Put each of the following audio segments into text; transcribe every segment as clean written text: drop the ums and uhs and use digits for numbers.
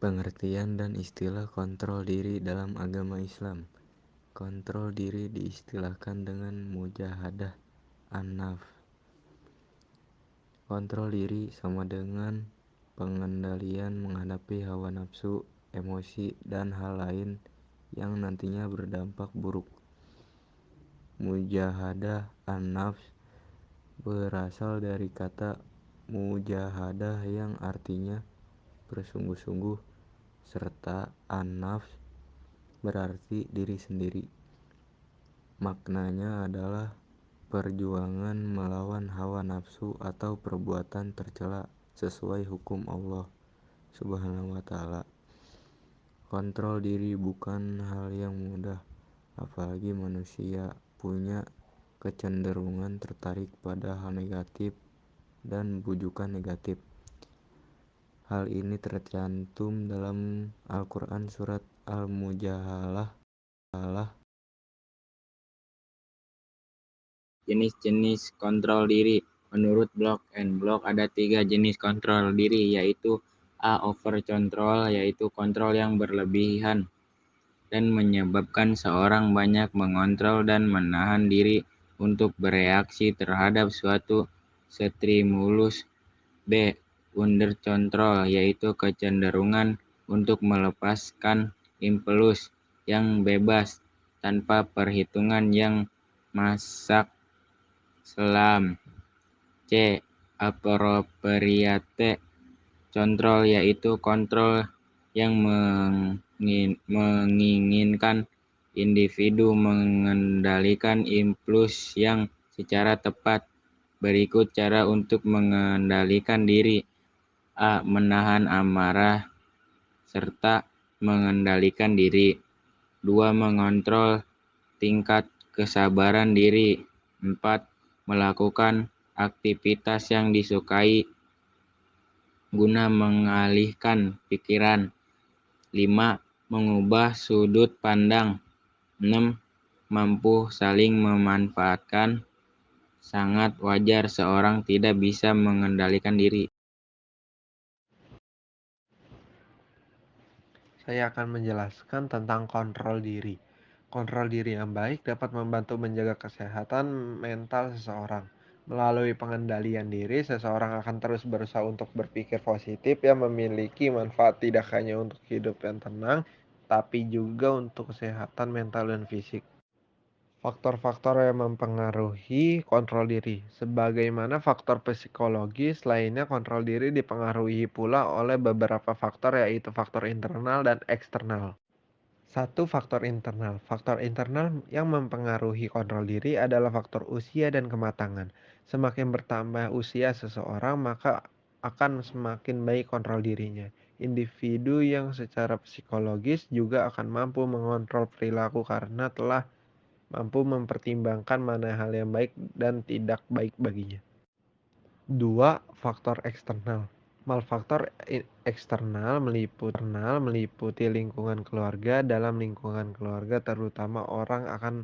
Pengertian dan istilah kontrol diri dalam agama Islam. Kontrol diri diistilahkan dengan mujahadah an-nafs. Kontrol diri sama dengan pengendalian menghadapi hawa nafsu, emosi, dan hal lain yang nantinya berdampak buruk. Mujahadah an-nafs berasal dari kata mujahadah yang artinya bersungguh-sungguh, serta an-nafs berarti diri sendiri. Maknanya adalah perjuangan melawan hawa nafsu atau perbuatan tercela sesuai hukum Allah Subhanahu wa Ta'ala. Kontrol diri bukan hal yang mudah, apalagi manusia punya kecenderungan tertarik pada hal negatif dan bujukan negatif. Hal ini tercantum dalam Al-Quran surat Al-Mujadalah. Jenis-jenis kontrol diri. Menurut Block and Block ada 3 jenis kontrol diri, yaitu A. Over control, yaitu kontrol yang berlebihan dan menyebabkan seorang banyak mengontrol dan menahan diri untuk bereaksi terhadap suatu stimulus. B. Under control, yaitu kecenderungan untuk melepaskan impuls yang bebas tanpa perhitungan yang masak selam. C. Appropriate control, yaitu kontrol yang menginginkan individu mengendalikan impuls yang secara tepat. Berikut cara untuk mengendalikan diri. A. Menahan amarah serta mengendalikan diri. 2. Mengontrol tingkat kesabaran diri. 4. Melakukan aktivitas yang disukai guna mengalihkan pikiran. 5. Mengubah sudut pandang. 6. Mampu saling memanfaatkan. Sangat wajar seorang tidak bisa mengendalikan diri. Saya akan menjelaskan tentang kontrol diri. Kontrol diri yang baik dapat membantu menjaga kesehatan mental seseorang. Melalui pengendalian diri, seseorang akan terus berusaha untuk berpikir positif yang memiliki manfaat tidak hanya untuk hidup yang tenang, tapi juga untuk kesehatan mental dan fisik. Faktor-faktor yang mempengaruhi kontrol diri. Sebagaimana faktor psikologis lainnya, kontrol diri dipengaruhi pula oleh beberapa faktor, yaitu faktor internal dan eksternal. Satu, faktor internal. Faktor internal yang mempengaruhi kontrol diri adalah faktor usia dan kematangan. Semakin bertambah usia seseorang, maka akan semakin baik kontrol dirinya. Individu yang secara psikologis juga akan mampu mengontrol perilaku karena telah mampu mempertimbangkan mana hal yang baik dan tidak baik baginya. 2. Faktor eksternal. Faktor eksternal meliputi lingkungan keluarga. Dalam lingkungan keluarga, terutama orang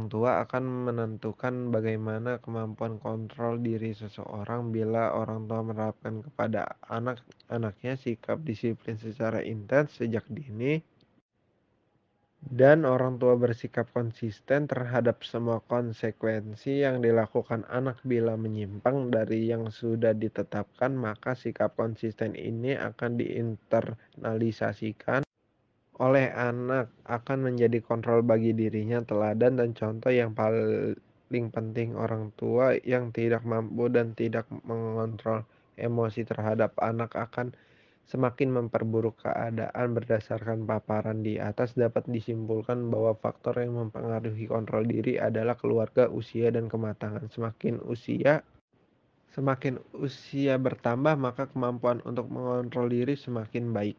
tua akan menentukan bagaimana kemampuan kontrol diri seseorang. Bila orang tua menerapkan kepada anak-anaknya sikap disiplin secara intens sejak dini, dan orang tua bersikap konsisten terhadap semua konsekuensi yang dilakukan anak bila menyimpang dari yang sudah ditetapkan, maka sikap konsisten ini akan diinternalisasikan oleh anak, akan menjadi kontrol bagi dirinya. Teladan dan contoh yang paling penting, orang tua yang tidak mampu dan tidak mengontrol emosi terhadap anak akan semakin memperburuk keadaan. Berdasarkan paparan di atas, dapat disimpulkan bahwa faktor yang mempengaruhi kontrol diri adalah keluarga, usia, dan kematangan. Semakin usia bertambah, maka kemampuan untuk mengontrol diri semakin baik.